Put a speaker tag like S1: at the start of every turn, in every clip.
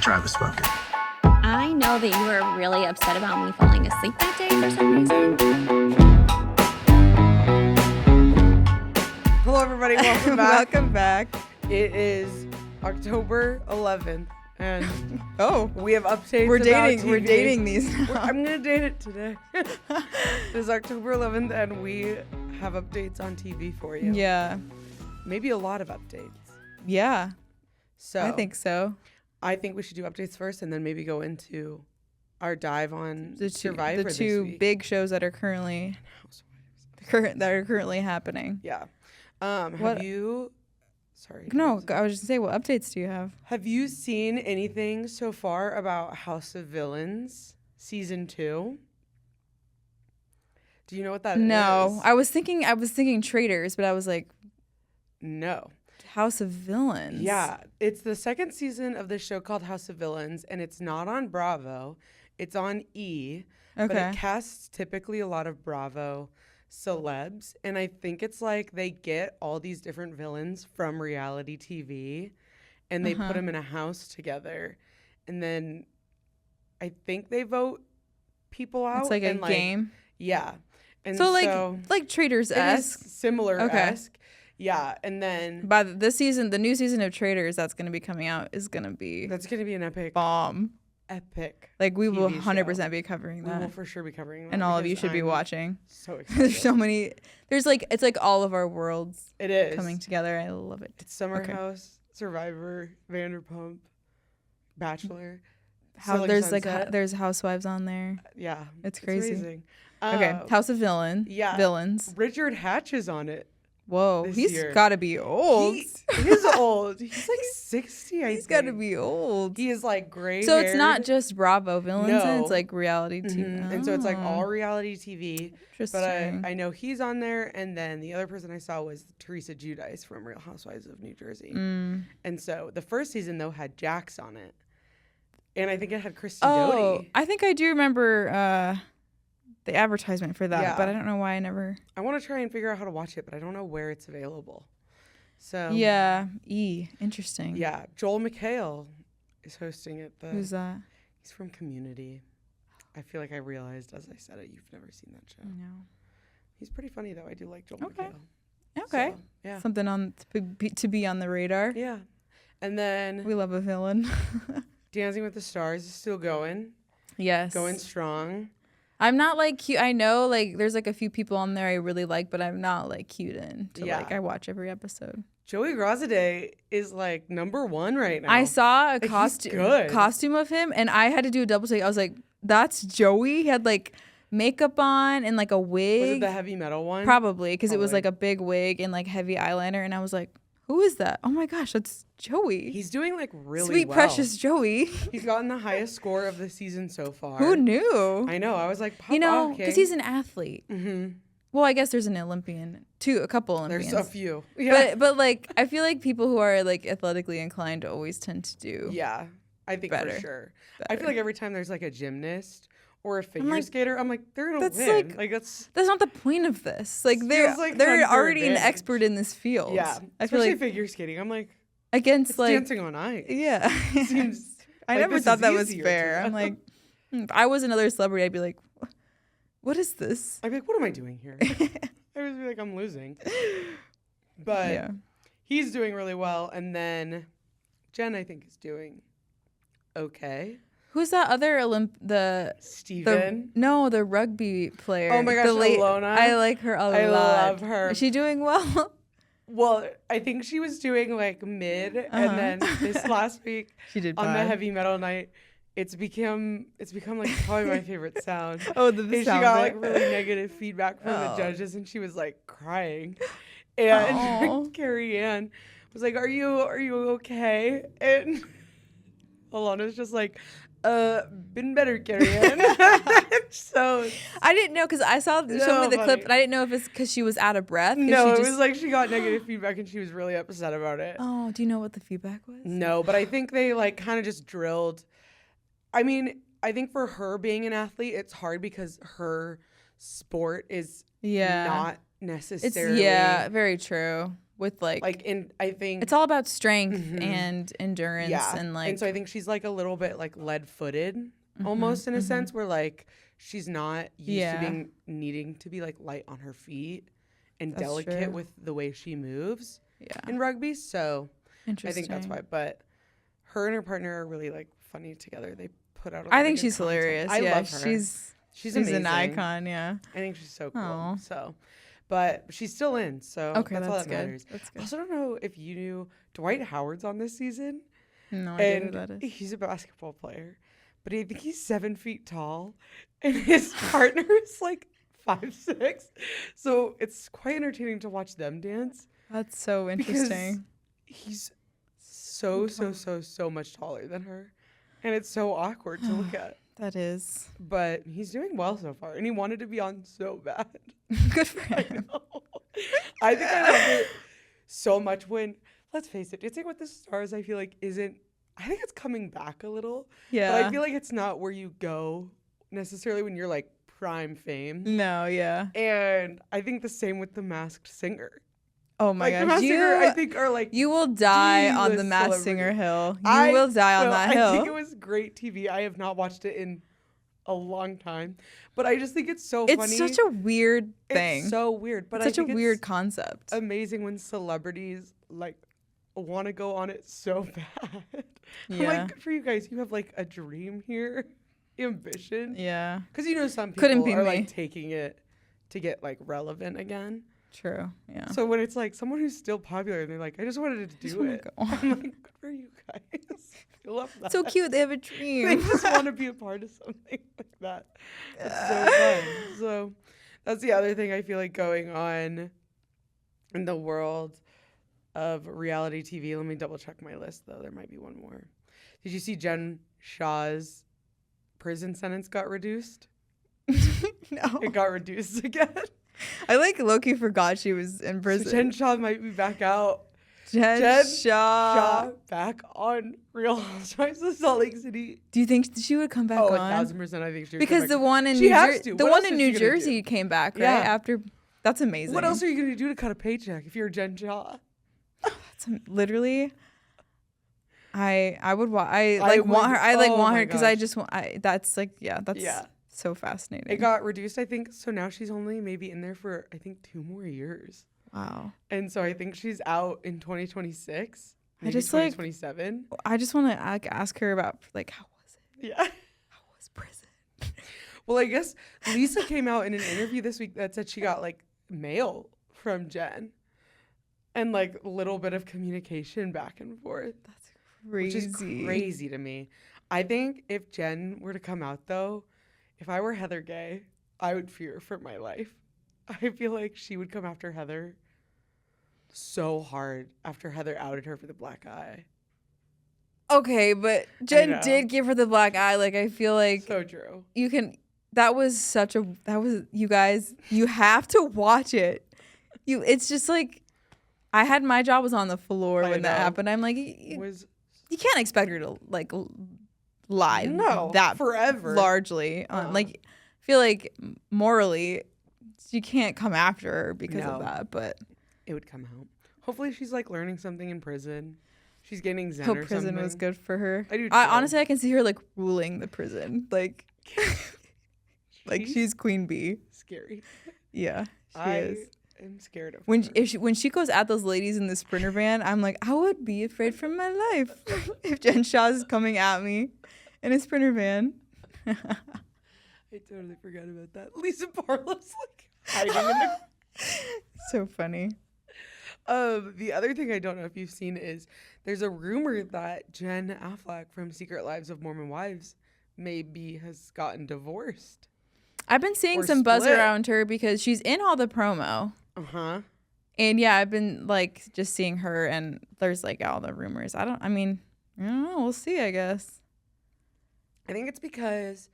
S1: tribe has spoken.
S2: I know that you were really upset about me falling asleep that day for some reason.
S3: Hello, everybody. Welcome back.
S4: Welcome back.
S3: It is October 11th, and we have updates.
S4: We're
S3: about
S4: dating.
S3: TV.
S4: We're dating these now.
S3: I'm gonna date it today. It is October 11th, and we have updates on TV for you.
S4: Yeah.
S3: Maybe a lot of updates.
S4: Yeah.
S3: So
S4: I think so.
S3: I think we should do updates first, and then maybe go into our dive on Survivor.
S4: The
S3: this
S4: two
S3: week.
S4: big shows that are currently happening.
S3: Yeah. Have you? Sorry.
S4: No, I was just gonna say, what updates do you have?
S3: Have you seen anything so far about House of Villains season 2? Do you know what that is?
S4: No, I was thinking Traitors, but I was like,
S3: no.
S4: House of Villains.
S3: Yeah, it's the second season of this show called House of Villains, and it's not on Bravo. It's on E.
S4: Okay.
S3: But it casts typically a lot of Bravo celebs, and I think it's like they get all these different villains from reality TV, and they put them in a house together, and then I think they vote people out.
S4: It's like a game.
S3: Yeah. And
S4: So like Traitors-esque.
S3: Similar-esque. Okay. Yeah, and then
S4: By this season, the new season of Traitors that's going to be coming out is going to be
S3: that's going to be an epic
S4: bomb.
S3: Epic.
S4: Like we will
S3: TV
S4: 100%
S3: show.
S4: be covering that.
S3: We will for sure be covering that.
S4: And all of you
S3: because
S4: should be
S3: I'm
S4: watching.
S3: So excited.
S4: There's so many. It's like all of our worlds
S3: It is
S4: coming together. I love it.
S3: It's Summer
S4: Okay.
S3: House, Survivor, Vanderpump, Bachelor.
S4: There's Housewives on there.
S3: Yeah,
S4: It's crazy.
S3: amazing.
S4: Okay, House of Villains.
S3: Richard Hatch is on it.
S4: Whoa,
S3: this
S4: he's
S3: year.
S4: got to be old.
S3: He's old. He's like 60.
S4: He's got to be old.
S3: He is like gray.
S4: So it's not just Bravo Villains.
S3: No.
S4: It's like reality TV.
S3: And so it's like all reality TV.
S4: Interesting.
S3: But I know he's on there, and then the other person I saw was Teresa Giudice from Real Housewives of New Jersey. And so the first season though had Jax on it, and I think it had Kristen Doty.
S4: I think I do remember the advertisement for that,
S3: Yeah.
S4: but I don't know why I never.
S3: I want to try and figure out how to watch it, but I don't know where it's available. So
S4: Yeah, interesting.
S3: yeah, Joel McHale is hosting it.
S4: Who's that?
S3: He's from Community. I feel like I realized as I said it, you've never seen that show.
S4: No.
S3: He's pretty funny though. I do like Joel
S4: Okay.
S3: McHale.
S4: Okay.
S3: So, yeah.
S4: Something on to be on the radar.
S3: Yeah. And then
S4: We love a villain.
S3: Dancing with the Stars is still going.
S4: Yes.
S3: Going strong.
S4: I'm not like cute. I know like there's like a few people on there I really like, but I'm not like cute into like I watch every episode.
S3: Joey Grosade is like #1 right now.
S4: I saw a
S3: He's good.
S4: costume of him and I had to do a double take. I was like, that's Joey? He had like makeup on and like a wig.
S3: Was it the heavy metal one?
S4: Probably, because it was like a big wig and like heavy eyeliner, and I was like, who is that? Oh my gosh, that's Joey.
S3: He's doing like really
S4: Sweet
S3: well.
S4: precious Joey.
S3: He's gotten the highest score of the season so far.
S4: Who knew?
S3: I know. I was like,
S4: You know, because he's an athlete.
S3: Mm-hmm.
S4: Well, I guess there's an Olympian, a couple Olympians.
S3: There's a few. Yeah.
S4: But like, I feel like people who are like athletically inclined always tend to do.
S3: Yeah, I think
S4: better.
S3: for sure. I feel like every time there's like a gymnast or a figure skater, I'm like, they're gonna
S4: that's
S3: win.
S4: like
S3: that's
S4: not the point of this. Like
S3: feels like
S4: they're
S3: unfair
S4: already an
S3: advantage.
S4: expert in this field.
S3: yeah.
S4: I feel
S3: Especially
S4: like
S3: figure skating. I'm like,
S4: against
S3: it's
S4: like
S3: dancing on ice.
S4: yeah.
S3: Seems
S4: I
S3: like
S4: never
S3: this
S4: thought
S3: is
S4: that was
S3: easier
S4: fair.
S3: to
S4: I'm
S3: know.
S4: like, if I was another celebrity, I'd be like, what is this?
S3: I'd be like, what am I doing here? I would be like, I'm losing. But
S4: Yeah.
S3: he's doing really well. And then Jen, I think, is doing okay.
S4: Who's that other
S3: Steven.
S4: the rugby player?
S3: Oh my gosh, Alona.
S4: I like her a lot.
S3: I love her.
S4: Is she doing well?
S3: Well, I think she was doing like mid, and then this last week
S4: She did
S3: on the
S4: fine.
S3: heavy metal night, it's become like probably my favorite sound.
S4: Oh,
S3: And she got like really negative feedback from the judges, and she was like crying. And Carrie Ann was like, "Are you okay?" And Alana's just like, been better, Carrie Ann." So
S4: I didn't know because I saw showed me the
S3: funny.
S4: clip, and I didn't know if it's because she was out of breath.
S3: no,
S4: she
S3: it was like she got negative feedback, and she was really upset about it.
S4: Oh, do you know what the feedback was?
S3: No, but I think they like kind of just drilled. I mean, I think for her being an athlete, it's hard because her sport is not necessarily.
S4: Yeah, very true. with like
S3: I think
S4: it's all about strength and endurance
S3: and so I think she's like a little bit like lead-footed almost in a sense where like she's not used to being needing to be like light on her feet and delicate with the way she moves in rugby. So I think that's why. But her and her partner are really like funny together. They put out
S4: I think she's hilarious.
S3: I love her.
S4: She's
S3: amazing.
S4: an icon, I
S3: think she's so cool. Aww. So but she's still in, so that's all that matters.
S4: That's good.
S3: I also don't know if you knew Dwight Howard's on this season.
S4: No idea who that is.
S3: He's a basketball player, but I think he's 7 feet tall, and his partner is like 5'6". So it's quite entertaining to watch them dance.
S4: That's so interesting.
S3: He's so much taller than her, and it's so awkward to look at.
S4: That is.
S3: But he's doing well so far, and he wanted to be on so bad.
S4: Good for him.
S3: I think I love it so much when, let's face it, Dancing with the Stars, I feel like I think it's coming back a little.
S4: Yeah.
S3: But I feel like it's not where you go necessarily when you're like prime fame.
S4: No, yeah.
S3: And I think the same with The Masked Singer.
S4: Oh my gosh.
S3: The Masked Singer, I think, are like
S4: you will die on the Masked Singer hill. You will die on that hill.
S3: I think it was great TV. I have not watched it in a long time, but I just think it's so funny.
S4: It's such a weird thing.
S3: It's so weird, but
S4: it's such a weird concept.
S3: Amazing when celebrities like want to go on it so bad.
S4: Yeah.
S3: I'm like, good for you guys. You have like a dream here, ambition.
S4: Yeah.
S3: Because some people are like taking it to get like relevant again.
S4: True. Yeah.
S3: So when it's like someone who's still popular and they're like, I just wanted to do it. I'm like, good for you guys. I love that.
S4: So cute. They have a dream.
S3: They just want to be a part of something like that. It's so fun. So that's the other thing I feel like going on in the world of reality TV. Let me double check my list though. There might be one more. Did you see Jen Shah's prison sentence got reduced?
S4: No.
S3: It got reduced again.
S4: I like low-key forgot she was in prison.
S3: So Jen Shah might be back out.
S4: Jen Shah
S3: back on Real Housewives of Salt Lake City.
S4: Do you think she would come back on?
S3: 1,000% I think she would
S4: because
S3: come
S4: the
S3: back.
S4: one in New Jersey came back, right? After that's amazing.
S3: What else are you going to do to cut a paycheck if you're Jen Shah?
S4: That's literally I would want her because I just want that's so fascinating.
S3: It got reduced, I think, so now she's only maybe in there for I think 2 more years.
S4: Wow.
S3: And so I think she's out in 2026.
S4: I just
S3: 2027.
S4: I just want to ask her about like how was it?
S3: Yeah.
S4: How was prison?
S3: Well, I guess Lisa came out in an interview this week that said she got like mail from Jen and like a little bit of communication back and forth.
S4: That's crazy.
S3: Which is crazy to me. I think if Jen were to come out though, if I were Heather Gay, I would fear for my life. I feel like she would come after Heather so hard after Heather outed her for the black eye.
S4: Okay, but Jen did give her the black eye. Like, I feel like
S3: so true.
S4: You guys, you have to watch it. It's just like, I had my jaw was on the floor when that happened. I'm like, you can't expect her to like lie that
S3: forever
S4: largely. Like, I feel like morally, you can't come after her because of that. But
S3: it would come out. Hopefully, she's like learning something in prison. She's getting Zen
S4: hope
S3: or
S4: prison
S3: something.
S4: was good for her.
S3: I do.
S4: Honestly, I can see her like ruling the prison, like, like she's Queen Bee.
S3: Scary.
S4: Yeah, she is.
S3: I'm scared of
S4: her. When she goes at those ladies in the Sprinter van, I'm like, I would be afraid for my life if Jen Shah is coming at me in a Sprinter van.
S3: I totally forgot about that. Lisa Barlow's like hiding in the.
S4: So funny.
S3: The other thing I don't know if you've seen is there's a rumor that Jen Affleck from Secret Lives of Mormon Wives maybe has gotten divorced.
S4: I've been seeing some buzz around her because she's in all the promo.
S3: Uh-huh.
S4: And yeah, I've been like just seeing her and there's like all the rumors. I don't know. We'll see, I guess.
S3: I think it's because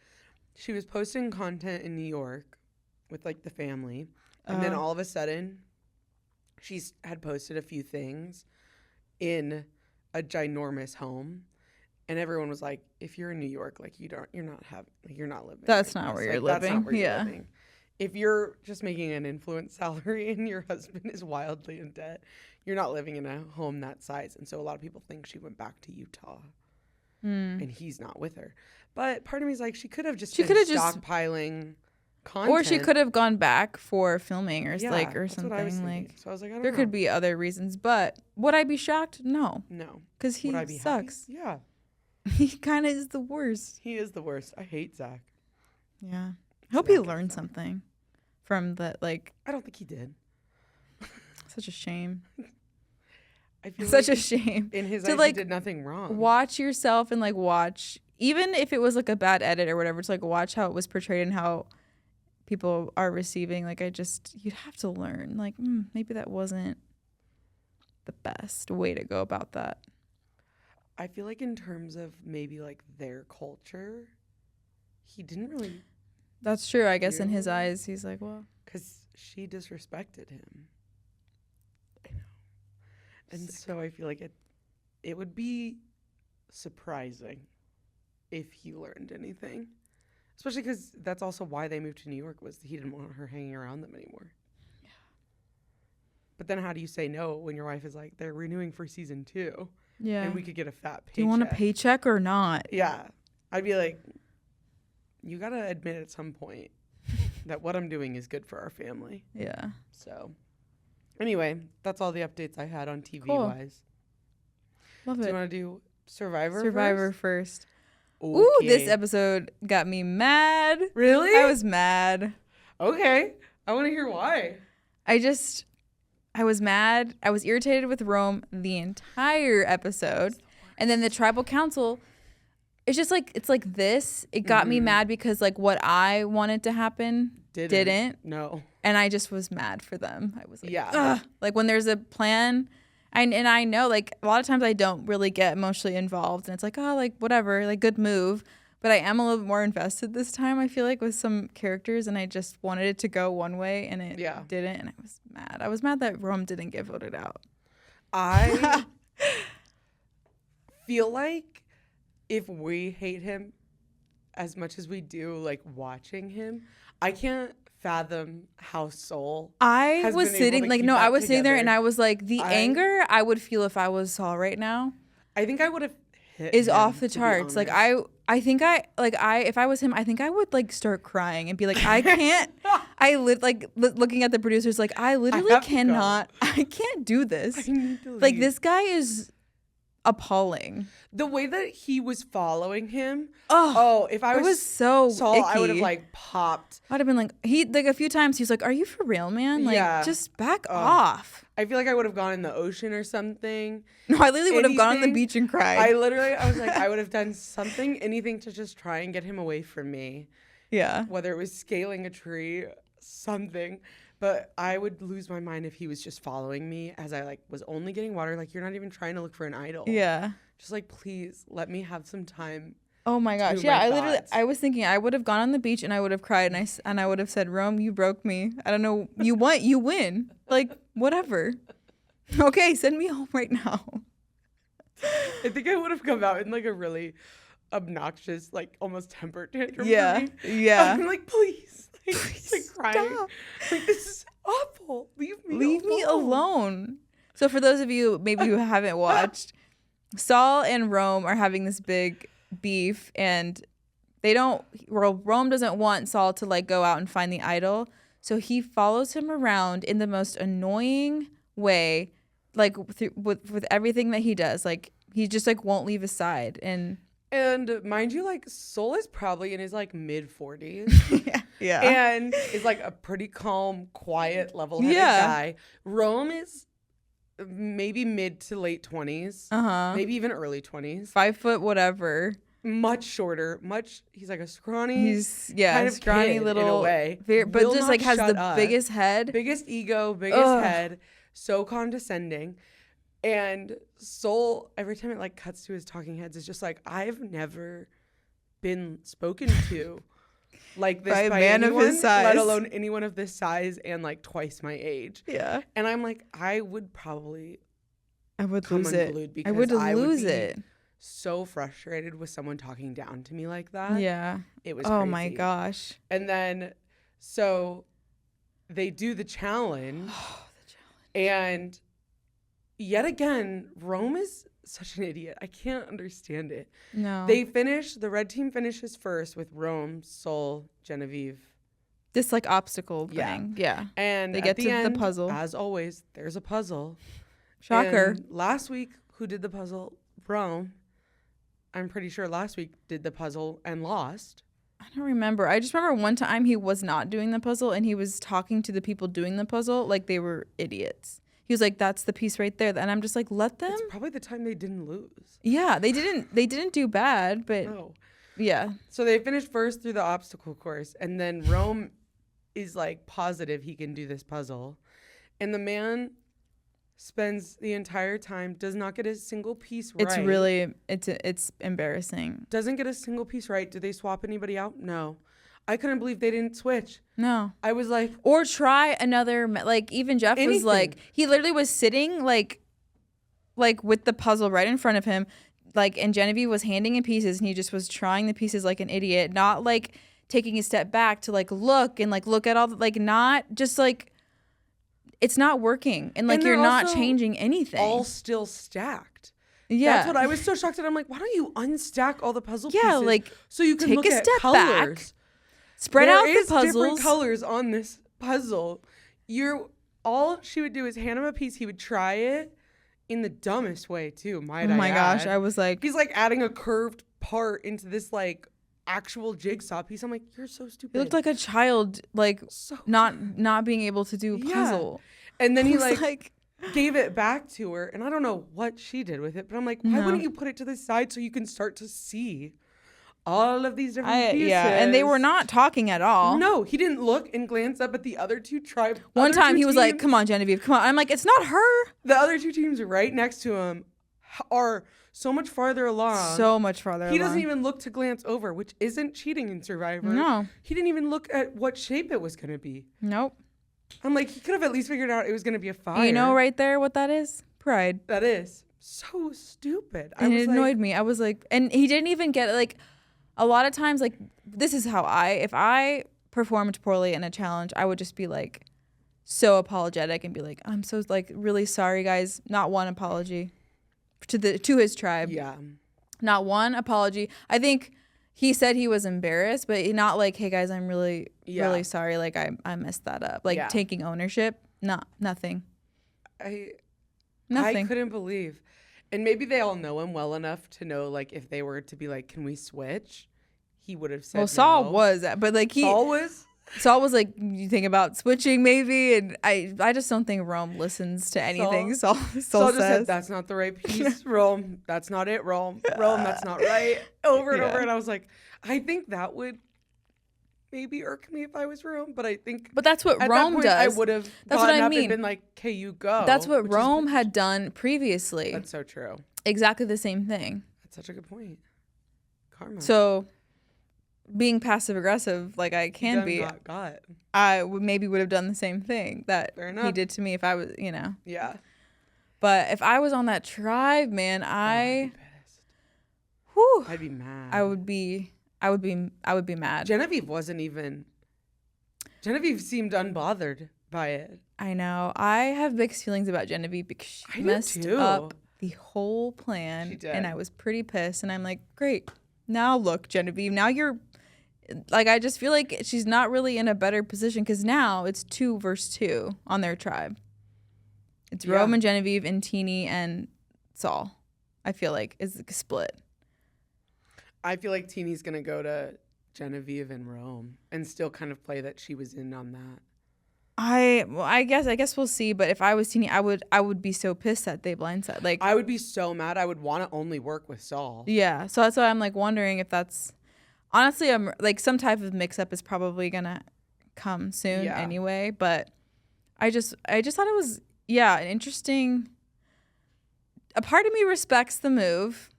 S3: she was posting content in New York with like the family. And then all of a sudden she's had posted a few things in a ginormous home. And everyone was like, if you're in New York, like you're not living.
S4: That's not where you're living.
S3: That's not where you're living. if you're just making an influence salary and your husband is wildly in debt, you're not living in a home that size. And so a lot of people think she went back to Utah and he's not with her. But part of me is like, she could have just been stockpiling content.
S4: Or she could have gone back for filming or or
S3: something. What I was like, so I was like, I don't
S4: know. Could be other reasons. But would I be shocked? No. Because he sucks.
S3: Happy? Yeah.
S4: He kind of is the worst.
S3: He is the worst. I hate Zach.
S4: Yeah. I hope he learned something from that. Like,
S3: I don't think he did.
S4: Such a shame.
S3: I feel
S4: such a shame.
S3: In his eyes, he did nothing wrong.
S4: Watch yourself and like watch, even if it was like a bad edit or whatever, to like watch how it was portrayed and how people are receiving. Like, you'd have to learn. Like, maybe that wasn't the best way to go about that.
S3: I feel like in terms of maybe like their culture, he didn't really.
S4: That's true. I guess in his eyes, he's like, well.
S3: Because she disrespected him. I know. And so I feel like it would be surprising if he learned anything. Especially because that's also why they moved to New York, was he didn't want her hanging around them anymore. Yeah. But then how do you say no when your wife is like, they're renewing for season 2? Yeah. And we could get a fat paycheck.
S4: Do you want a paycheck or not?
S3: Yeah. I'd be like, you got to admit at some point that what I'm doing is good for our family.
S4: Yeah.
S3: So, anyway, that's all the updates I had on TV-wise.
S4: Love it.
S3: Do you want to do Survivor
S4: first? Okay. Ooh, this episode got me mad.
S3: Really?
S4: I was mad.
S3: Okay. I want to hear why.
S4: I was mad. I was irritated with Rome the entire episode. And then the tribal council, it's just like, it's like this. It got me mad because like what I wanted to happen didn't.
S3: No.
S4: And I just was mad for them. I was like,
S3: yeah.
S4: Ugh. Like when there's a plan, and I know like a lot of times I don't really get emotionally involved. And it's like, oh, like whatever, like good move. But I am a little bit more invested this time, I feel like, with some characters. And I just wanted it to go one way and it didn't. And I was mad. I was mad that Rome didn't get voted out.
S3: I feel like if we hate him as much as we do, like watching him, I can't fathom how Soul.
S4: I was sitting like, no, I was sitting there and I was like, the anger I would feel if I was Saul right now.
S3: I think I would have hit
S4: is off the charts. Like I think if I was him, I think I would like start crying and be like, I can't. Looking at the producers, like I literally cannot. I can't do this. I need to leave. Like this guy is appalling.
S3: The way that he was following him.
S4: If I was so
S3: Saul,
S4: icky.
S3: I would have like popped.
S4: I'd have been like, a few times he was like, "Are you for real, man? Like, just back off."
S3: I feel like I would have gone in the ocean or something.
S4: No, I literally would have gone on the beach and cried.
S3: I was like, I would have done something, anything to just try and get him away from me.
S4: Yeah.
S3: Whether it was scaling a tree, something. But I would lose my mind if he was just following me as I like was only getting water. Like, you're not even trying to look for an idol.
S4: Yeah.
S3: Just like, please let me have some time.
S4: Oh my gosh. Yeah. I was thinking I would have gone on the beach and I would have cried and I would have said, Rome, you broke me. I don't know. You win. Like, whatever. Okay. Send me home right now.
S3: I think I would have come out in like a really obnoxious, like almost temper tantrum.
S4: Yeah. Yeah.
S3: I'm like, please. Like crying. Stop. Like, this is awful. Leave me
S4: alone. So for those of you maybe who haven't watched, Saul and Rome are having this big beef and Rome doesn't want Saul to like go out and find the idol. So he follows him around in the most annoying way, like with everything that he does. Like he just like won't leave his side. And
S3: mind you, like Soul is probably in his like mid 40s.
S4: Yeah.
S3: And is like a pretty calm, quiet, level-headed guy. Rome is maybe mid to late 20s. Maybe even early 20s.
S4: 5 foot whatever.
S3: Much shorter. He's like a scrawny.
S4: He's kind of scrawny little. In a way. But just like has the biggest head.
S3: Biggest ego, biggest head. So condescending. And Soul, every time it like cuts to his talking heads, is just like, I've never been spoken to like this by
S4: man
S3: anyone,
S4: of his size,
S3: let alone anyone of this size and like twice my age.
S4: Yeah.
S3: And I'm like, I would
S4: lose it. I would lose it.
S3: So frustrated with someone talking down to me like that.
S4: Yeah.
S3: It was crazy.
S4: Oh my gosh.
S3: And then So they do the challenge. And yet again, Rome is such an idiot. I can't understand it.
S4: No.
S3: The red team finishes first with Rome, Sol, Genevieve.
S4: This like obstacle thing. Yeah.
S3: And
S4: they get
S3: at
S4: to
S3: the end,
S4: the puzzle.
S3: As always, there's a puzzle.
S4: Shocker.
S3: And last week, who did the puzzle? Rome. I'm pretty sure last week did the puzzle and lost.
S4: I don't remember. I just remember one time he was not doing the puzzle and he was talking to the people doing the puzzle like they were idiots. He was like, "That's the piece right there," and I'm just like, "Let them."
S3: It's probably the time they didn't lose.
S4: Yeah, they didn't do bad, but
S3: no.
S4: Yeah.
S3: So they finished first through the obstacle course, and then Rome is like positive he can do this puzzle, and the man spends the entire time, does not get a single piece right.
S4: It's really it's embarrassing.
S3: Doesn't get a single piece right. Did they swap anybody out? No. I couldn't believe they didn't switch.
S4: No.
S3: I was like,
S4: or try another, like even Jeff
S3: anything.
S4: Was like, he literally was sitting like with the puzzle right in front of him, like, and Genevieve was handing him pieces and he just was trying the pieces like an idiot, not like taking a step back to like look at all the, like, not just like, it's not working, and like you're not changing anything.
S3: All still stacked.
S4: Yeah,
S3: that's what I was so shocked at. I'm like, why don't you unstack all the puzzle pieces?
S4: Yeah, like
S3: so you can
S4: take
S3: look
S4: a
S3: at
S4: step
S3: colors.
S4: Back, spread out the puzzles.
S3: Different colors on this puzzle. All she would do is hand him a piece. He would try it in the dumbest way too.
S4: Oh my gosh, I was like,
S3: he's like adding a curved part into this like actual jigsaw piece. I'm like, you're so stupid.
S4: He looked like a child, like so not being able to do a puzzle.
S3: And then he like gave it back to her, and I don't know what she did with it, but I'm like, why wouldn't you put it to the side so you can start to see all of these different pieces?
S4: Yeah, and they were not talking at all.
S3: No, he didn't look and glance up at the other two tribes.
S4: One time he was like, come on, Genevieve, come on. I'm like, it's not her.
S3: The other two teams right next to him are so much farther along.
S4: So much farther along.
S3: He doesn't even look to glance over, which isn't cheating in Survivor.
S4: No.
S3: He didn't even look at what shape it was going to be.
S4: Nope.
S3: I'm like, he could have at least figured out it was going to be a fire.
S4: You know right there what that is? Pride.
S3: That is so stupid.
S4: And it annoyed me. I was like, and he didn't even get it. Like, a lot of times, like, this is how if I performed poorly in a challenge, I would just be like so apologetic and be like, I'm so like really sorry, guys. Not one apology to his tribe.
S3: Yeah.
S4: Not one apology. I think he said he was embarrassed, but not like, hey guys, I'm really sorry. Like I messed that up. Like taking ownership. Nothing. Nothing.
S3: I couldn't believe. And maybe they all know him well enough to know, like, if they were to be like, can we switch? He would have said no.
S4: Saul was, but like
S3: Saul was
S4: like, you think about switching maybe, and I just don't think Rome listens to anything Saul
S3: just
S4: says.
S3: Said, that's not the right piece. Rome, that's not it. Rome, that's not right. Over and over. And I was like, I think that would maybe irk me if I was Rome, but I think.
S4: But that's what Rome does.
S3: I would have gotten up and been like, okay, you go.
S4: That's what Rome had done previously.
S3: That's so true.
S4: Exactly the same thing.
S3: That's such a good point. Karma.
S4: So, being passive aggressive like I can be, I maybe would have done the same thing that he did to me if I was,
S3: Yeah.
S4: But if I was on that tribe, man,
S3: I'd be pissed.
S4: Whew,
S3: I'd be mad.
S4: I would be mad.
S3: Genevieve seemed unbothered by it.
S4: I know. I have mixed feelings about Genevieve because she messed up the whole plan.
S3: She did.
S4: And I was pretty pissed. And I'm like, great. Now look, Genevieve, now you're like, I just feel like she's not really in a better position because now it's 2 versus 2 on their tribe. It's Rome and Genevieve and Teeny and Saul. I feel like is a split.
S3: I feel like Teeny's going to go to Genevieve and Rome and still kind of play that she was in on that.
S4: I guess we'll see. But if I was Teeny, I would be so pissed that they blindsided. Like,
S3: I would be so mad. I would want to only work with Saul.
S4: Yeah. So that's why I'm like wondering if that's honestly, I'm like some type of mix up is probably going to come soon anyway. But I just thought it was, an interesting. A part of me respects the move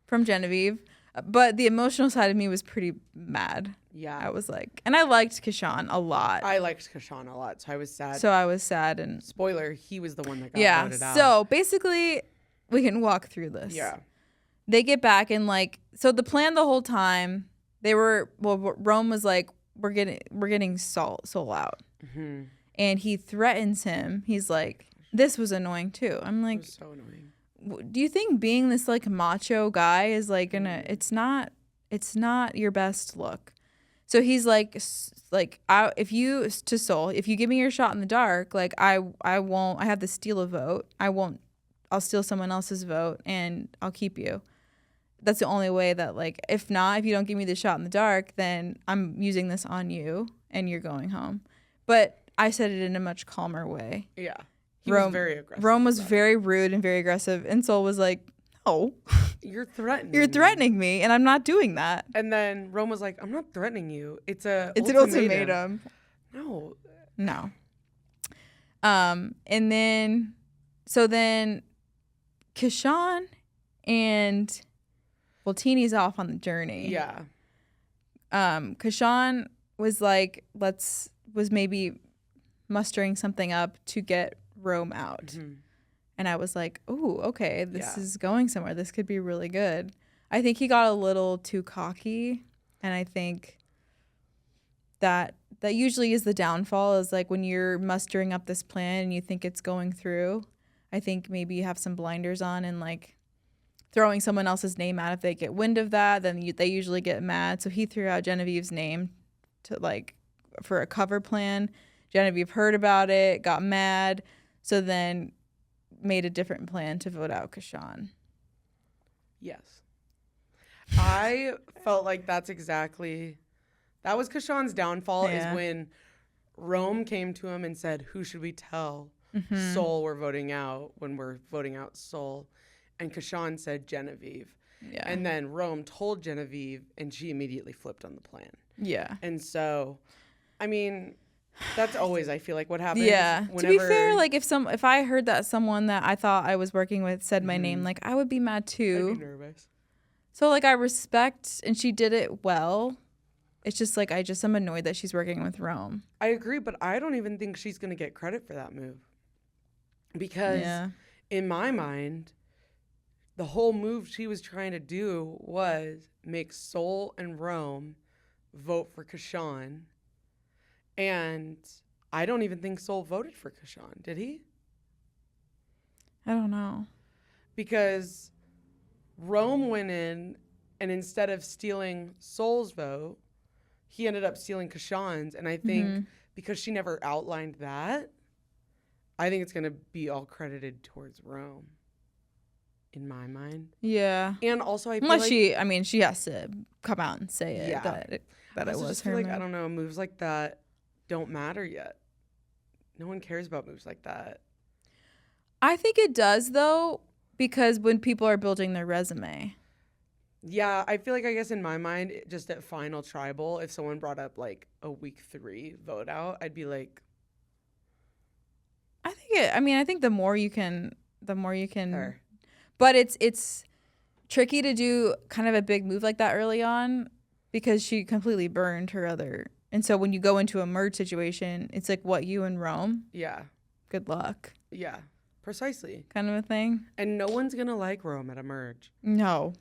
S4: from Genevieve. But the emotional side of me was pretty mad. Yeah. I was like, and I liked Kashan a lot.
S3: I liked Kashan a lot, so I was sad.
S4: So I was sad and
S3: spoiler, he was the one that got voted out.
S4: So basically we can walk through this.
S3: Yeah.
S4: They get back and like, so the plan the whole time, Rome was like, we're getting Soul out.
S3: Mm-hmm.
S4: And he threatens him. He's like, this was annoying too. I'm like,
S3: it was so annoying.
S4: Do you think being this like macho guy is like gonna? It's not your best look. So he's like if you give me your shot in the dark, like I won't. I have to steal a vote. I'll steal someone else's vote and I'll keep you. That's the only way that like if you don't give me the shot in the dark, then I'm using this on you and you're going home. But I said it in a much calmer way.
S3: Yeah. He was very aggressive.
S4: Rome was very rude and very aggressive. And Soul was like, no.
S3: You're threatening
S4: You're threatening me, and I'm not doing that.
S3: And then Rome was like, I'm not threatening you. It's an
S4: ultimatum.
S3: No.
S4: And then, so then Kashawn and, well, Teeny's off on the journey.
S3: Yeah.
S4: Kashawn was like, was maybe mustering something up to get Rome out.
S3: Mm-hmm.
S4: And I was like, oh, okay, this is going somewhere. This could be really good. I think he got a little too cocky. And I think that usually is the downfall, is like when you're mustering up this plan and you think it's going through, I think maybe you have some blinders on and like throwing someone else's name out. If they get wind of that, then they usually get mad. So he threw out Genevieve's name to like for a cover plan. Genevieve heard about it, got mad. So then made a different plan to vote out Kashawn.
S3: Yes. I felt like that was Kashawn's downfall, is when Rome came to him and said, who should we tell Soul we're voting out when we're voting out Soul? And Kashawn said Genevieve.
S4: Yeah.
S3: And then Rome told Genevieve, and she immediately flipped on the plan.
S4: Yeah.
S3: And so, I mean, that's always, I feel like, what happens.
S4: Yeah. To be fair, like if I heard that someone that I thought I was working with said my name, like I would be mad too.
S3: I'd be nervous.
S4: So like I respect, and she did it well. It's just like I'm annoyed that she's working with Rome.
S3: I agree, but I don't even think she's going to get credit for that move. Because in my mind, the whole move she was trying to do was make Soul and Rome vote for Kashawn. And I don't even think Soul voted for Kashawn. Did he?
S4: I don't know.
S3: Because Rome went in, and instead of stealing Soul's vote, he ended up stealing Kashawn's. And I think because she never outlined that, I think it's going to be all credited towards Rome, in my mind.
S4: Yeah.
S3: And also, I feel
S4: unless
S3: like
S4: she has to come out and say it that it was her
S3: like,
S4: move.
S3: I don't know, moves like that don't matter yet. No one cares about moves like that.
S4: I think it does, though, because when people are building their resume.
S3: Yeah, I feel like, I guess in my mind, just at Final Tribal, if someone brought up like a week 3 vote out, I'd be like,
S4: I think the more you can.
S3: Sure.
S4: But it's tricky to do kind of a big move like that early on because she completely burned her other. And so when you go into a merge situation, it's like, what, you and Rome?
S3: Yeah.
S4: Good luck.
S3: Yeah, precisely.
S4: Kind of a thing.
S3: And no one's going to like Rome at a merge.
S4: No.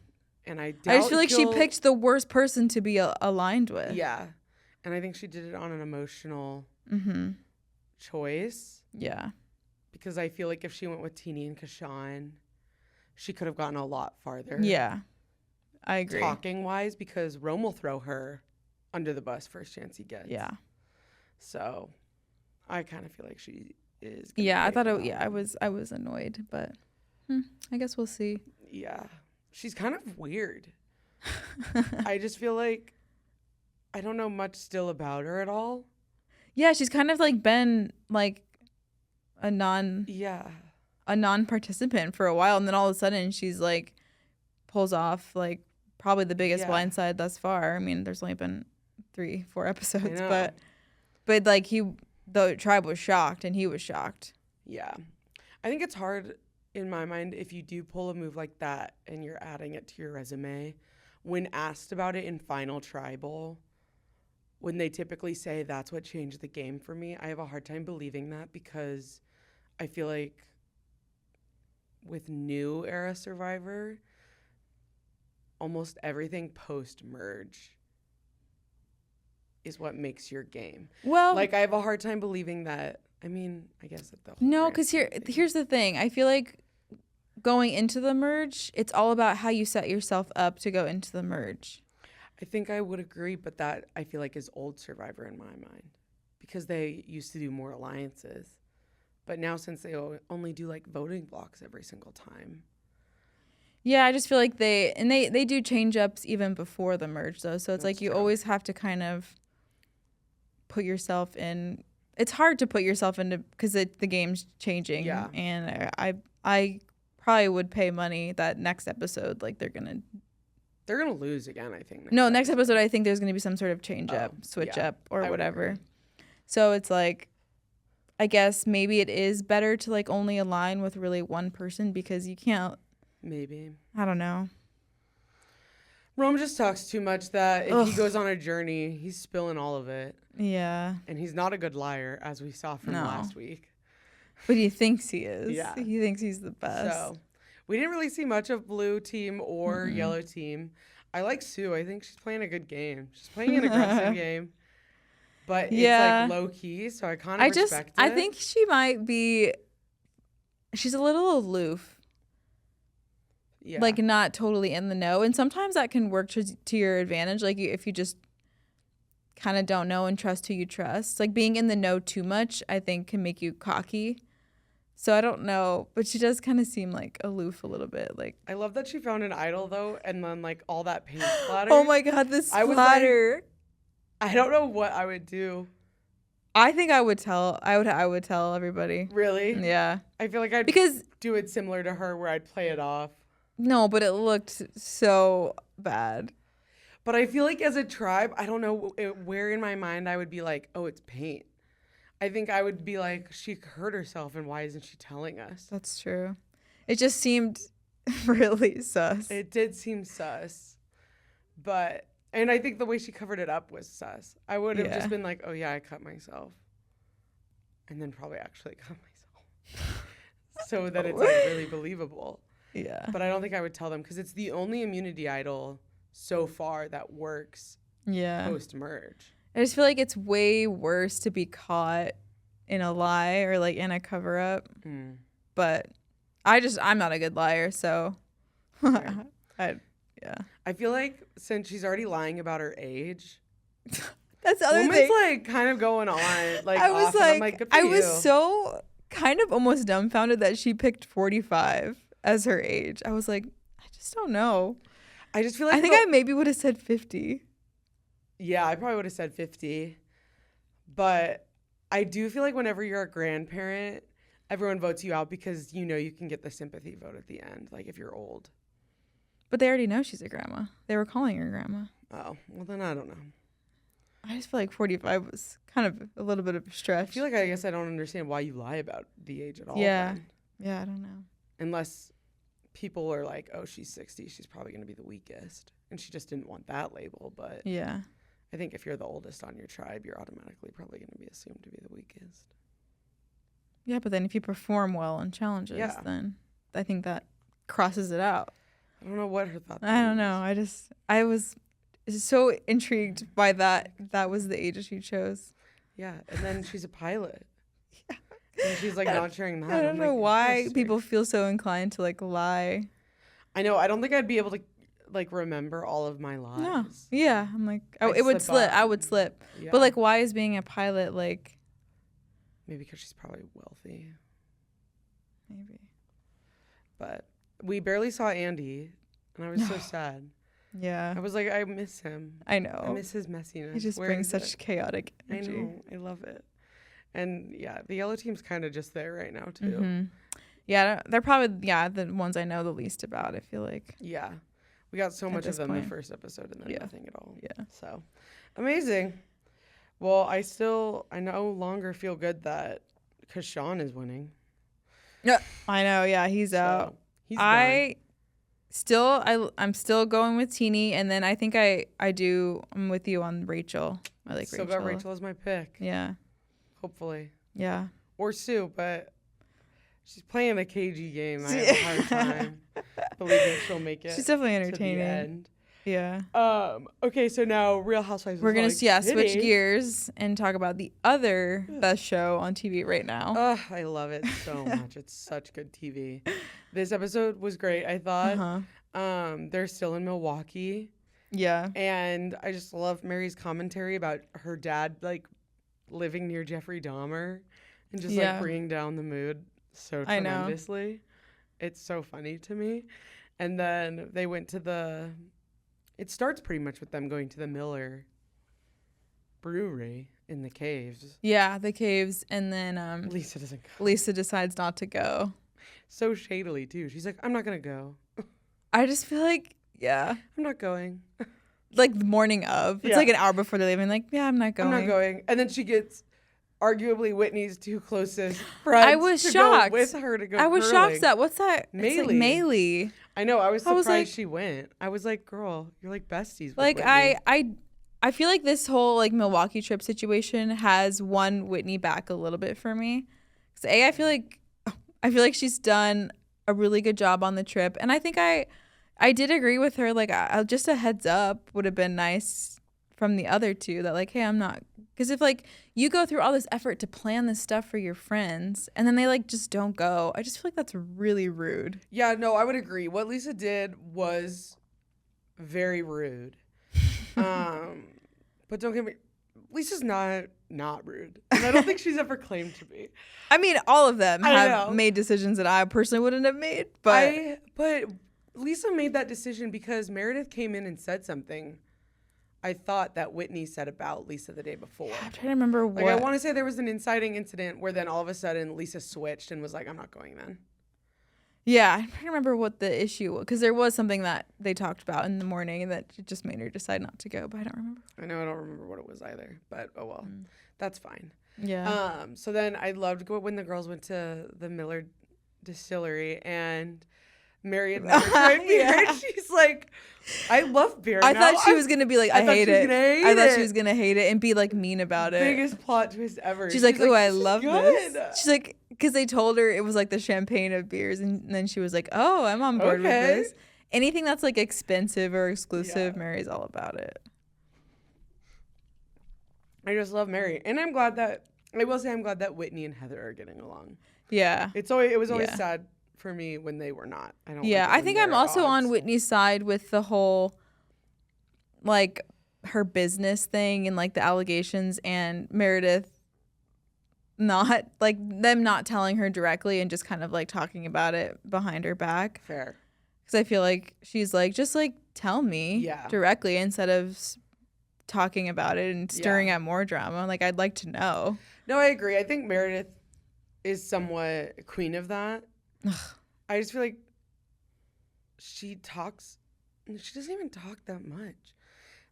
S3: And I
S4: just feel like she picked the worst person to be aligned with.
S3: Yeah. And I think she did it on an emotional choice.
S4: Yeah.
S3: Because I feel like if she went with Teeny and Kashawn, she could have gotten a lot farther.
S4: Yeah. I agree.
S3: Talking wise, because Rome will throw her under the bus first chance he gets.
S4: Yeah.
S3: So I kind of feel like she is.
S4: Yeah, I thought I was annoyed, but I guess we'll see.
S3: Yeah. She's kind of weird. I just feel like I don't know much still about her at all.
S4: Yeah, she's kind of like been like a non-participant for a while, and then all of a sudden she's like pulls off like probably the biggest blindside thus far. I mean, there's only been 3-4 episodes, but like the tribe was shocked and he was shocked.
S3: Yeah. I think it's hard in my mind if you do pull a move like that and you're adding it to your resume. When asked about it in Final Tribal, when they typically say that's what changed the game for me, I have a hard time believing that because I feel like with new era Survivor, almost everything post-merge is what makes your game.
S4: Well,
S3: like I have a hard time believing that. I mean, I guess that the
S4: no, because here's the thing. I feel like going into the merge, it's all about how you set yourself up to go into the merge.
S3: I think I would agree, but that I feel like is old Survivor in my mind because they used to do more alliances. But now since they only do like voting blocks every single time.
S4: Yeah, I just feel like they do change ups even before the merge though. So it's like you always have to kind of put yourself in. It's hard to put yourself into because the game's changing.
S3: Yeah.
S4: And I probably would pay money that next episode like they're gonna
S3: lose again, I think.
S4: Next episode I think there's gonna be some sort of change up, switch up or whatever. So it's like I guess maybe it is better to like only align with really one person because you can't.
S3: Maybe.
S4: I don't know.
S3: Rome just talks too much that if he goes on a journey, he's spilling all of it.
S4: Yeah.
S3: And he's not a good liar, as we saw from last week.
S4: But he thinks he is.
S3: Yeah.
S4: He thinks he's the best.
S3: So we didn't really see much of blue team or yellow team. I like Sue. I think she's playing a good game. She's playing an aggressive game. But it's like low key, so I kind of respect it.
S4: I think she might be. She's a little aloof. Yeah. Like not totally in the know, and sometimes that can work to your advantage. Like if you just kind of don't know and trust who you trust. Like being in the know too much, I think, can make you cocky. So I don't know, but she does kind of seem like aloof a little bit. Like
S3: I love that she found an idol though, and then like all that paint splatter.
S4: Oh my god, this splatter!
S3: Like, I don't know what I would do.
S4: I think I would tell. I would tell everybody.
S3: Really?
S4: Yeah.
S3: I feel like I'd do it similar to her, where I'd play it off.
S4: No, but it looked so bad.
S3: But I feel like as a tribe, I don't know where in my mind I would be like, oh, it's paint. I think I would be like, she hurt herself, and why isn't she telling us?
S4: That's true. It just seemed really sus.
S3: It did seem sus. And I think the way she covered it up was sus. I would have just been like, oh, yeah, I cut myself. And then probably actually cut myself. So that it's like really believable.
S4: Yeah.
S3: But I don't think I would tell them because it's the only immunity idol so far that works post-merge.
S4: I just feel like it's way worse to be caught in a lie or like in a cover-up. But I'm not a good liar, so
S3: I feel like since she's already lying about her age,
S4: that's the other
S3: Woman's
S4: thing.
S3: like kind of going on like
S4: I was
S3: off, and I'm like, good for
S4: I
S3: you.
S4: was so kind of almost dumbfounded that she picked 45 as her age. I was like, I just don't know.
S3: I just feel like
S4: I think I maybe would have said 50.
S3: Yeah, I probably would have said 50. But I do feel like whenever you're a grandparent, everyone votes you out because you know you can get the sympathy vote at the end, like if you're old.
S4: But they already know she's a grandma. They were calling her grandma.
S3: Oh, well then I don't know.
S4: I just feel like 45 was kind of a little bit of a stretch.
S3: I feel like I guess I don't understand why you lie about the age at all.
S4: Yeah.
S3: Then.
S4: Yeah, I don't know.
S3: Unless people are like, oh, she's 60, she's probably going to be the weakest. And she just didn't want that label. But
S4: yeah,
S3: I think if you're the oldest on your tribe, you're automatically probably going to be assumed to be the weakest.
S4: Yeah, but then if you perform well in challenges, then I think that crosses it out.
S3: I don't know what her thought.
S4: I don't know. I was so intrigued by that. That was the age she chose.
S3: Yeah, and then she's a pilot. Yeah. And she's like not sharing that.
S4: I don't know why people feel so inclined to like lie.
S3: I know. I don't think I'd be able to like remember all of my lies.
S4: No. Yeah, I'm like, it would slip. I would slip. Yeah. But like, why is being a pilot like?
S3: Maybe because she's probably wealthy.
S4: Maybe.
S3: But we barely saw Andy, and I was so sad.
S4: Yeah.
S3: I was like, I miss him.
S4: I know.
S3: I miss his messiness.
S4: He just brings such chaotic energy.
S3: I know. I love it. And yeah, the yellow team's kind of just there right now too.
S4: Mm-hmm. Yeah, they're probably the ones I know the least about. I feel like.
S3: Yeah, we got so much of them in the first episode, and then nothing at all.
S4: Yeah.
S3: So, amazing. Well, I no longer feel good that because Sean is winning.
S4: Yeah, I know. Yeah, he's out.
S3: He's done.
S4: I'm still going with Teeny, and then I think I'm with you on Rachel. I like
S3: Rachel. Still got Rachel as my pick.
S4: Yeah.
S3: Hopefully.
S4: Yeah.
S3: Or Sue, but she's playing a cagey game. I have a hard time believing she'll make it.
S4: She's definitely entertaining.
S3: To the end.
S4: Yeah.
S3: Okay, so now Real Housewives.
S4: We're going to switch
S3: City.
S4: gears and talk about the other best show on TV right now.
S3: I love it so much. It's such good TV. This episode was great, I thought. They're still in Milwaukee.
S4: Yeah.
S3: And I just love Mary's commentary about her dad, like, living near Jeffrey Dahmer and just, like, bringing down the mood so tremendously. It's so funny to me. And then they went to it starts pretty much with them going to the Miller Brewery in the caves.
S4: Yeah, the caves. And then
S3: Lisa doesn't go.
S4: Lisa decides not to go.
S3: So shadily, too. She's like, I'm not going to go.
S4: I just feel like, yeah.
S3: I'm not going.
S4: Like the morning of. It's like an hour before they're leaving. Like, yeah, I'm not going.
S3: I'm not going. And then she gets arguably Whitney's two closest friends.
S4: I was shocked.
S3: Go with her to go
S4: I was
S3: curling.
S4: shocked that, what's that? It's like Maylee.
S3: I know. I was surprised she went. I was like, girl, you're like besties with
S4: like
S3: Whitney.
S4: I feel like this whole like Milwaukee trip situation has won Whitney back a little bit for me. Cause I feel like she's done a really good job on the trip, and I think I did agree with her. Like, just a heads up would have been nice from the other two that like, hey, I'm not, because if like you go through all this effort to plan this stuff for your friends and then they like just don't go, I just feel like that's really rude.
S3: Yeah, no, I would agree. What Lisa did was very rude. But don't get me, Lisa's not rude. And I don't think she's ever claimed to be.
S4: I mean, all of them have made decisions that I personally wouldn't have made, but
S3: Lisa made that decision because Meredith came in and said something I thought that Whitney said about Lisa the day before.
S4: I'm trying to remember what.
S3: Like, I want to say there was an inciting incident where then all of a sudden Lisa switched and was like, I'm not going then.
S4: Yeah, I'm trying to remember what the issue was, because there was something that they talked about in the morning that just made her decide not to go, but I don't remember.
S3: I know I don't remember what it was either, but oh well, that's fine.
S4: Yeah.
S3: So then I loved when the girls went to the Miller Distillery and Mary had never tried beer. And she's like, I love beer.
S4: I thought she was gonna be like, I hate it. I thought she was gonna hate it and be like mean about it.
S3: Biggest plot twist ever.
S4: She's like, oh, I love this. She's like, because they told her it was like the champagne of beers, and then she was like, oh, I'm on board with this. Anything that's like expensive or exclusive, Mary's all about it.
S3: I just love Mary, and I'm glad that Whitney and Heather are getting along.
S4: Yeah,
S3: it was always sad for me when they were not.
S4: I think I'm also on Whitney's side with the whole like her business thing and like the allegations, and Meredith not like them not telling her directly and just kind of like talking about it behind her back.
S3: Fair.
S4: Because I feel like she's like, just like tell me directly instead of talking about it and stirring up more drama. Like, I'd like to know.
S3: No, I agree. I think Meredith is somewhat queen of that. I just feel like she doesn't even talk that much.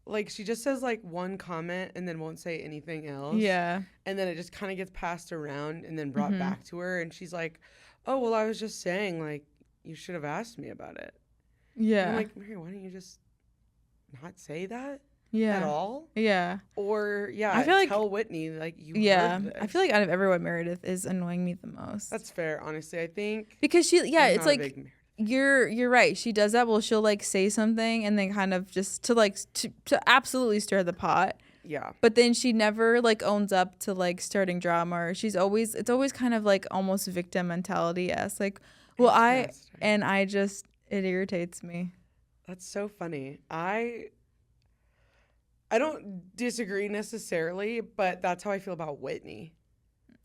S3: Like, she just says like one comment and then won't say anything else.
S4: Yeah.
S3: And then it just kind of gets passed around and then brought back to her. And she's like, oh, well, I was just saying, like, you should have asked me about it.
S4: Yeah.
S3: And I'm like, Mary, why don't you just not say that?
S4: Yeah.
S3: At all?
S4: Yeah.
S3: Or,
S4: I feel like,
S3: tell Whitney, like, you heard this.
S4: I feel like out of everyone, Meredith is annoying me the most.
S3: That's fair, honestly. I think.
S4: Because it's like, you're right. She does that. Well, she'll, like, say something and then kind of just to absolutely stir the pot.
S3: Yeah.
S4: But then she never, like, owns up to, like, starting drama. Or it's always kind of, like, almost victim mentality-esque. Like, well, it irritates me.
S3: That's so funny. I don't disagree necessarily, but that's how I feel about Whitney.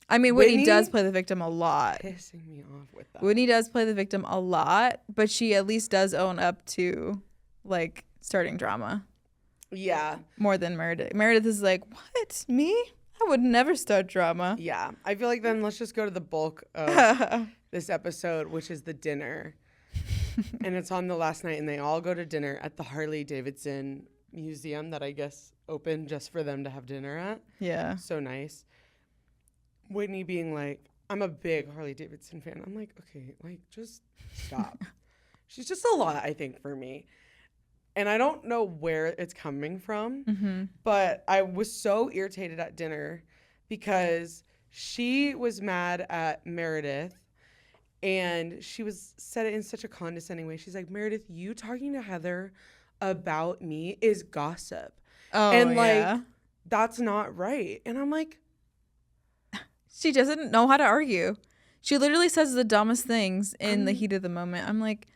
S4: I mean, Whitney does play the victim a lot.
S3: Pissing me off with that.
S4: Whitney does play the victim a lot, but she at least does own up to, like, starting drama.
S3: Yeah.
S4: More than Meredith. Meredith is like, what? Me? I would never start drama.
S3: Yeah. I feel like then let's just go to the bulk of this episode, which is the dinner. And it's on the last night, and they all go to dinner at the Harley-Davidson museum that I guess opened just for them to have dinner at.
S4: Yeah.
S3: So nice. Whitney being like, I'm a big Harley-Davidson fan. I'm like, okay, like, just stop. She's just a lot, I think, for me. And I don't know where it's coming from, but I was so irritated at dinner because she was mad at Meredith, and she said it in such a condescending way. She's like, Meredith, you talking to Heather about me is gossip.
S4: Oh,
S3: and like
S4: yeah.
S3: that's not right. And I'm like,
S4: she doesn't know how to argue. She literally says the dumbest things in the heat of the moment. I'm like,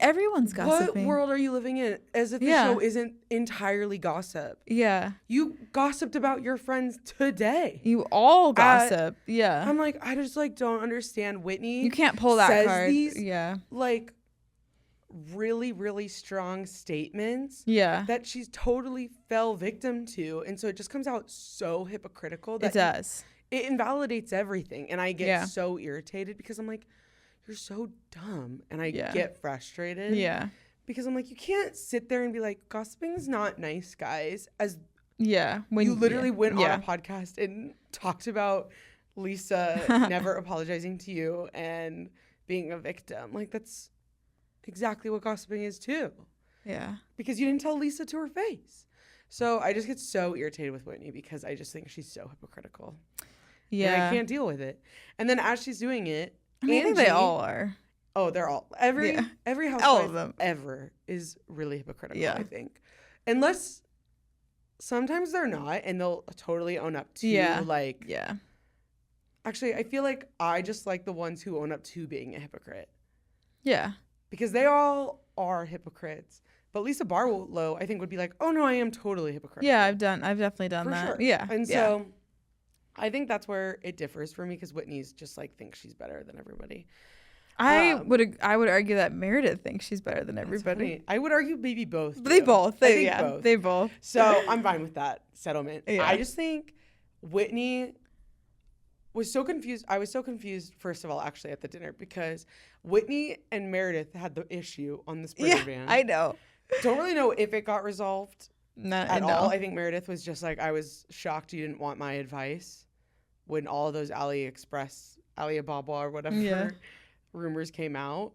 S4: everyone's gossiping.
S3: What world are you living in? As if the show isn't entirely gossip.
S4: Yeah.
S3: You gossiped about your friends today.
S4: You all gossip. Yeah.
S3: I'm like, I just like don't understand. Whitney,
S4: you can't pull that
S3: says
S4: card.
S3: These,
S4: yeah.
S3: like really, really strong statements.
S4: Yeah.
S3: That she's totally fell victim to, and so it just comes out so hypocritical. That
S4: it does.
S3: It invalidates everything, and I get so irritated because I'm like, you're so dumb, and I get frustrated.
S4: Yeah.
S3: Because I'm like, you can't sit there and be like, gossiping is not nice, guys. As
S4: when
S3: you literally went on a podcast and talked about Lisa never apologizing to you and being a victim. Like, that's exactly what gossiping is too.
S4: Yeah.
S3: Because you didn't tell Lisa to her face. So I just get so irritated with Whitney because I just think she's so hypocritical. Yeah. And I can't deal with it. And then as she's doing it,
S4: I think they all are.
S3: Oh, they're all. Every housewife ever is really hypocritical, I think. Unless sometimes they're not, and they'll totally own up to like. Yeah. Actually, I feel like I just like the ones who own up to being a hypocrite. Yeah. Because they all are hypocrites. But Lisa Barlow, I think, would be like, oh no, I am totally hypocritical.
S4: Yeah, I've definitely done that. Sure. Yeah.
S3: And so I think that's where it differs for me, because Whitney's just like thinks she's better than everybody.
S4: I would argue that Meredith thinks she's better than everybody.
S3: I would argue maybe both.
S4: They both.
S3: Both.
S4: They both.
S3: So I'm fine with that settlement.
S4: Yeah.
S3: I just think Whitney was so confused. I was so confused, first of all, actually, at the dinner, because Whitney and Meredith had the issue on the Sprinter van.
S4: I know.
S3: Don't really know if it got resolved at
S4: all.
S3: I think Meredith was just like, I was shocked you didn't want my advice when all of those Alibaba or whatever rumors came out.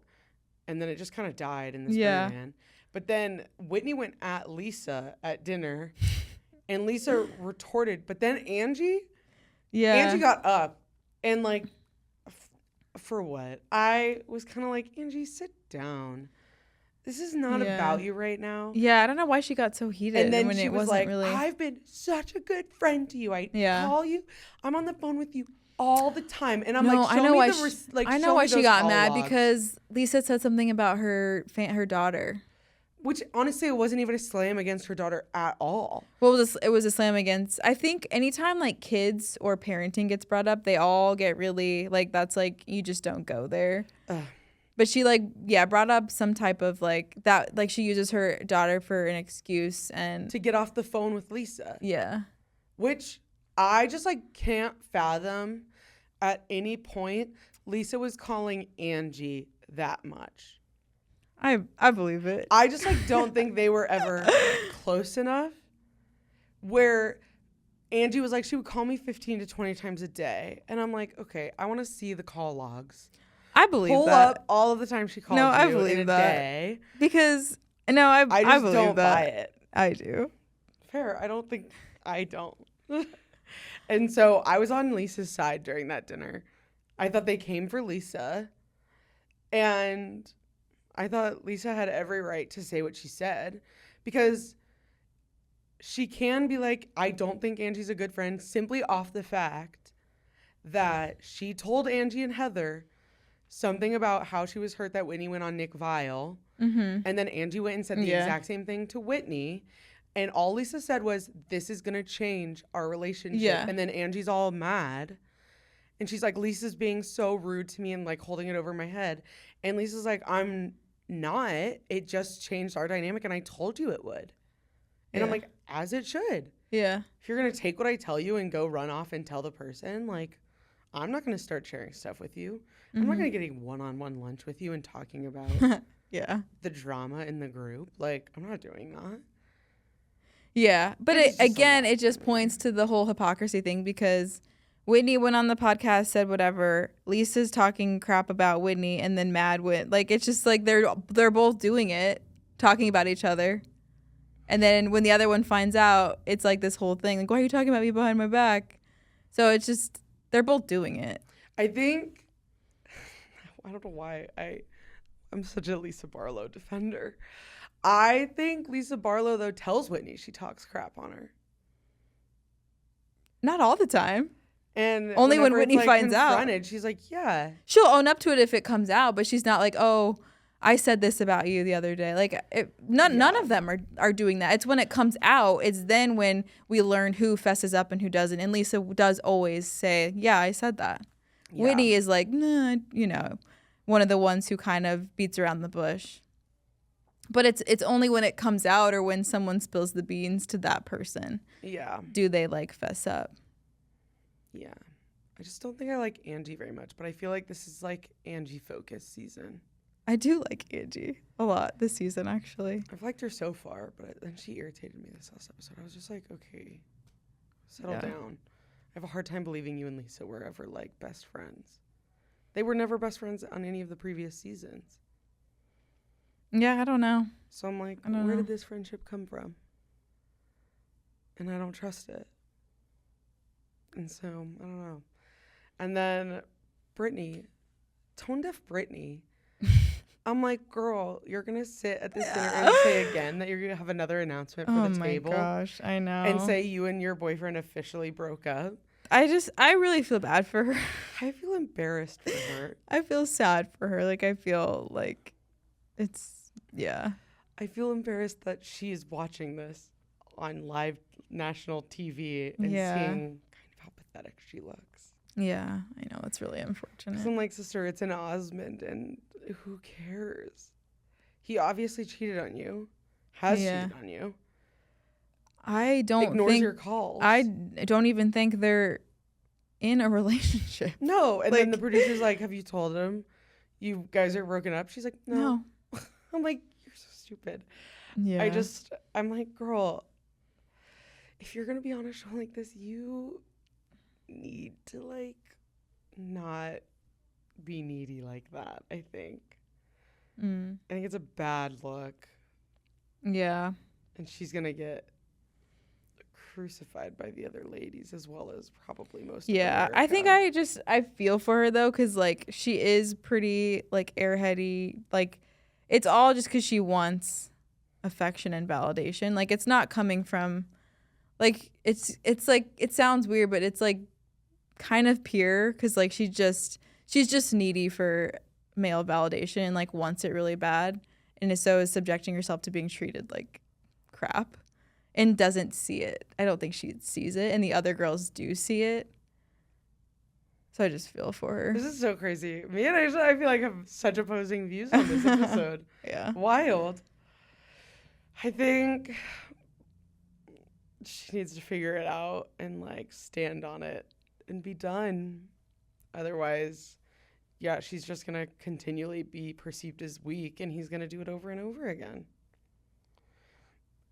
S3: And then it just kind of died in the Sprinter van. But then Whitney went at Lisa at dinner, and Lisa retorted. But then Angie got up and like, for what? I was kind of like, Angie, sit down. This is not about you right now.
S4: Yeah, I don't know why she got so heated.
S3: And then
S4: when
S3: she
S4: it
S3: was
S4: wasn't
S3: like,
S4: really...
S3: I've been such a good friend to you. I call you. I'm on the phone with you all the time. And I'm like,
S4: I know why she got mad, because Lisa said something about her daughter.
S3: Which, honestly, it wasn't even a slam against her daughter at all.
S4: Well, it was a slam against... I think anytime, like, kids or parenting gets brought up, they all get really... Like, that's, like, you just don't go there. But she, like, brought up some type of, like... that. Like, she uses her daughter for an excuse and...
S3: to get off the phone with Lisa.
S4: Yeah.
S3: Which I just, like, can't fathom at any point Lisa was calling Angie that much.
S4: I believe it.
S3: I just like don't think they were ever close enough where Angie was like, she would call me 15 to 20 times a day. And I'm like, okay, I want to see the call logs.
S4: I believe
S3: Pull
S4: that.
S3: up all of the times she called
S4: I
S3: you
S4: believe
S3: in a
S4: that.
S3: day.
S4: Because, no, I
S3: just
S4: believe
S3: don't
S4: that.
S3: buy it.
S4: I do.
S3: Fair. I don't. And so I was on Lisa's side during that dinner. I thought they came for Lisa. And I thought Lisa had every right to say what she said, because she can be like, I don't think Angie's a good friend, simply off the fact that she told Angie and Heather something about how she was hurt that Whitney went on Nick Viall. Mm-hmm. And then Angie went and said the exact same thing to Whitney. And all Lisa said was, this is going to change our relationship. Yeah. And then Angie's all mad. And she's like, Lisa's being so rude to me and like holding it over my head. And Lisa's like, I'm not. It just changed our dynamic, and I told you it would. And I'm like, as it should. Yeah. If you're going to take what I tell you and go run off and tell the person, like, I'm not going to start sharing stuff with you. Mm-hmm. I'm not going to get a one-on-one lunch with you and talking about the drama in the group. Like, I'm not doing that.
S4: Yeah. But it just points to the whole hypocrisy thing, because Whitney went on the podcast, said whatever. Lisa's talking crap about Whitney, and then Mad went. Like, it's just like they're both doing it, talking about each other. And then when the other one finds out, it's like this whole thing. Like, why are you talking about me behind my back? So it's just, they're both doing it.
S3: I think, I don't know why. I'm such a Lisa Barlow defender. I think Lisa Barlow, though, tells Whitney she talks crap on her.
S4: Not all the time.
S3: And
S4: only when Whitney finds out.
S3: She's like, yeah.
S4: She'll own up to it if it comes out, but she's not like, oh, I said this about you the other day. Like, none of them are doing that. It's when it comes out. It's then when we learn who fesses up and who doesn't. And Lisa does always say, yeah, I said that. Yeah. Whitney is like, nah, one of the ones who kind of beats around the bush. But it's only when it comes out or when someone spills the beans to that person. Yeah. Do they like fess up?
S3: Yeah. I just don't think I like Angie very much, but I feel like this is like Angie focused season.
S4: I do like Angie a lot this season, actually.
S3: I've liked her so far, but then she irritated me this last episode. I was just like, okay, settle down. I have a hard time believing you and Lisa were ever like best friends. They were never best friends on any of the previous seasons.
S4: Yeah, I don't know.
S3: So I'm like, where did this friendship come from? And I don't trust it. And so, I don't know. And then Brittany, tone deaf Brittany. I'm like, girl, you're going to sit at this dinner and say again that you're going to have another announcement for the table. Oh my
S4: gosh, I know.
S3: And say you and your boyfriend officially broke up.
S4: I really feel bad for her.
S3: I feel embarrassed for her.
S4: I feel sad for her. Like, I feel like yeah.
S3: I feel embarrassed that she's watching this on live national TV and seeing kind of how pathetic she looks.
S4: Yeah, I know. It's really unfortunate.
S3: 'Cause I'm like, sister, it's an Osmond, and who cares? He obviously cheated on you. Has cheated on you.
S4: I don't
S3: ignores your calls.
S4: I don't even think they're in a relationship.
S3: No, and then the producer's like, have you told him you guys are broken up? She's like, no. I'm like, you're so stupid. Yeah. I'm like, girl, if you're going to be on a show like this, you need to, like, not be needy like that, I think. I think it's a bad look.
S4: Yeah.
S3: And she's going to get crucified by the other ladies as well as probably most of America.
S4: I think I feel for her, though, because, like, she is pretty, like, airheady, like, it's all just because she wants affection and validation. Like, it's not coming from, like, it's like, it sounds weird, but it's, like, kind of pure because, like, she's just needy for male validation and, like, wants it really bad. And so is subjecting herself to being treated like crap and doesn't see it. I don't think she sees it. And the other girls do see it. So I just feel for her.
S3: This is so crazy. Me and Aisha, I feel like have such opposing views on this episode.
S4: Yeah.
S3: Wild. I think she needs to figure it out and, like, stand on it and be done. Otherwise, yeah, she's just going to continually be perceived as weak, and he's going to do it over and over again.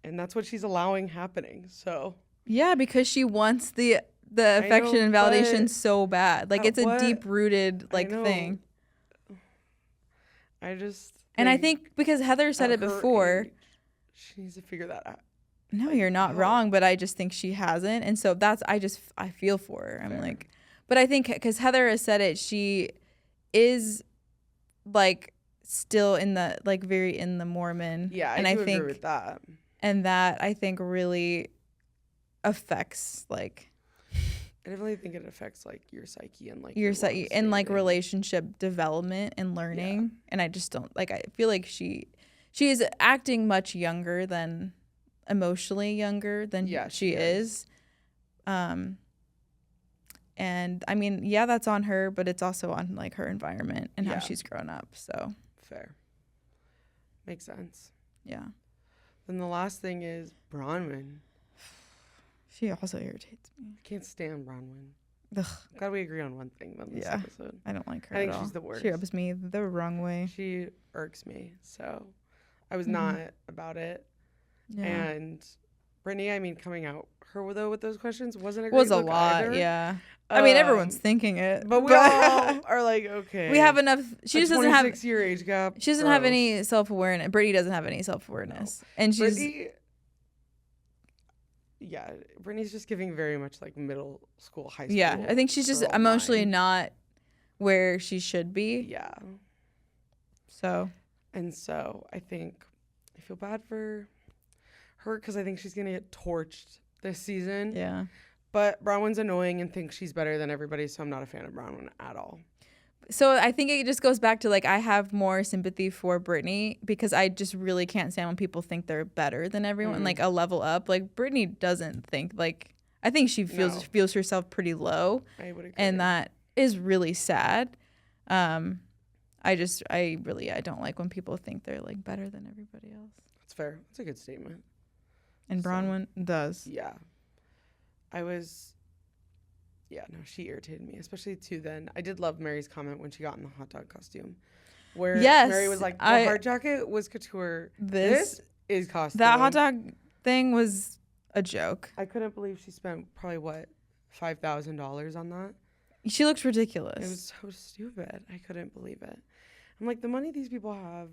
S3: And that's what she's allowing happening, so.
S4: Yeah, because she wants the affection and validation so bad. Like, it's a deep-rooted, like, thing. And I think because Heather said it before.
S3: She needs to figure that out.
S4: No, you're not wrong, but I just think she hasn't. And so I feel for her. I'm like, but I think because Heather has said it, she is, like, still in the, like, very in the Mormon.
S3: Yeah, I agree with that.
S4: And that, I think, really affects, like,
S3: I definitely think it affects, like, your psyche and, like,
S4: your psyche and, like, relationship development and learning. Yeah. And I just don't, like, I feel like she is acting much younger than, emotionally younger than she is. And I mean, yeah, that's on her, but it's also on, like, her environment and how she's grown up. So
S3: fair. Makes sense.
S4: Yeah.
S3: Then the last thing is Braunwyn.
S4: She also irritates me.
S3: I can't stand Braunwyn.
S4: Ugh.
S3: I'm glad we agree on one thing on this episode.
S4: I don't like her
S3: I think
S4: at all.
S3: She's the worst.
S4: She rubs me the wrong way.
S3: She irks me. So I was not about it. Yeah. And Brittany, I mean, coming out her, though, with those questions wasn't a great look
S4: lot,
S3: either.
S4: Yeah. I mean, everyone's thinking it.
S3: But we all are like, okay.
S4: We have enough. She just doesn't have
S3: 26-year age gap.
S4: She doesn't have any self-awareness. Brittany doesn't have any self-awareness. No. And she's...
S3: Brittany's just giving very much like middle school, high school.
S4: Yeah, I think she's just emotionally not where she should be.
S3: Yeah.
S4: So.
S3: And so I feel bad for her because I think she's going to get torched this season.
S4: Yeah.
S3: But Braunwyn's annoying and thinks she's better than everybody, so I'm not a fan of Braunwyn at all.
S4: So I think it just goes back to, like, I have more sympathy for Brittany because I just really can't stand when people think they're better than everyone, like a level up. Like, Brittany doesn't think, like, I think she feels herself pretty low.
S3: I would agree.
S4: And that is really sad. I don't like when people think they're, like, better than everybody else.
S3: That's fair. That's a good statement.
S4: And Braunwyn does.
S3: Yeah. She irritated me, especially too then. I did love Mary's comment when she got in the hot dog costume. Where Mary was like, the hard jacket was couture. This is costume.
S4: That hot dog thing was a joke.
S3: I couldn't believe she spent probably, $5,000 on that.
S4: She looks ridiculous.
S3: It was so stupid. I couldn't believe it. I'm like, the money these people have,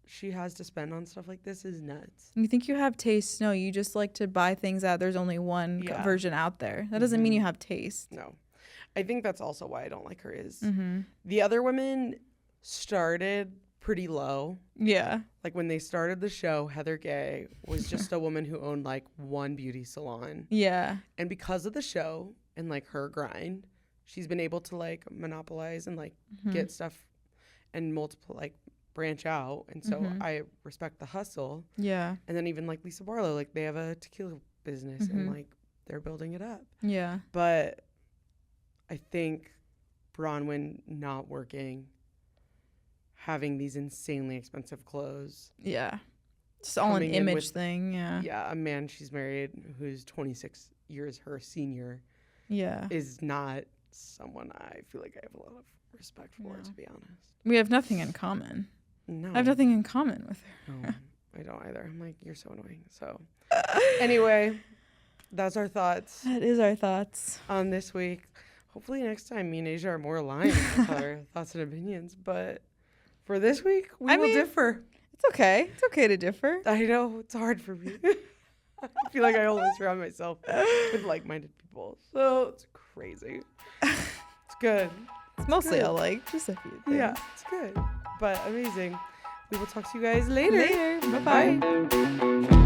S3: she has to spend on stuff like this is nuts.
S4: You think you have taste? No, you just like to buy things that there's only one version out there. That doesn't mean you have taste.
S3: No. I think that's also why I don't like her is the other women started pretty low.
S4: Yeah.
S3: Like when they started the show, Heather Gay was just a woman who owned like one beauty salon.
S4: Yeah.
S3: And because of the show and like her grind, she's been able to like monopolize and like get stuff and multiple like branch out. And so I respect the hustle.
S4: Yeah.
S3: And then even like Lisa Barlow, like they have a tequila business and like they're building it up.
S4: Yeah.
S3: But I think Braunwyn not working, having these insanely expensive clothes.
S4: Yeah. Just all an image thing. Yeah.
S3: Yeah. A man she's married who's 26 years her senior.
S4: Yeah.
S3: Is not someone I feel like I have a lot of respect for, to be honest.
S4: We have nothing in common.
S3: No.
S4: I have nothing in common with her.
S3: No, I don't either. I'm like, you're so annoying. So anyway, that's our thoughts.
S4: That is our thoughts
S3: on this week. Hopefully next time me and Asia are more aligned with our thoughts and opinions. But for this week, we will differ.
S4: It's okay. It's okay to differ.
S3: I know. It's hard for me. I feel like I always surround myself with like-minded people. So it's crazy. It's good.
S4: It's mostly all like just a few things.
S3: Yeah, it's good. But amazing. We will talk to you guys later.
S4: Bye-bye.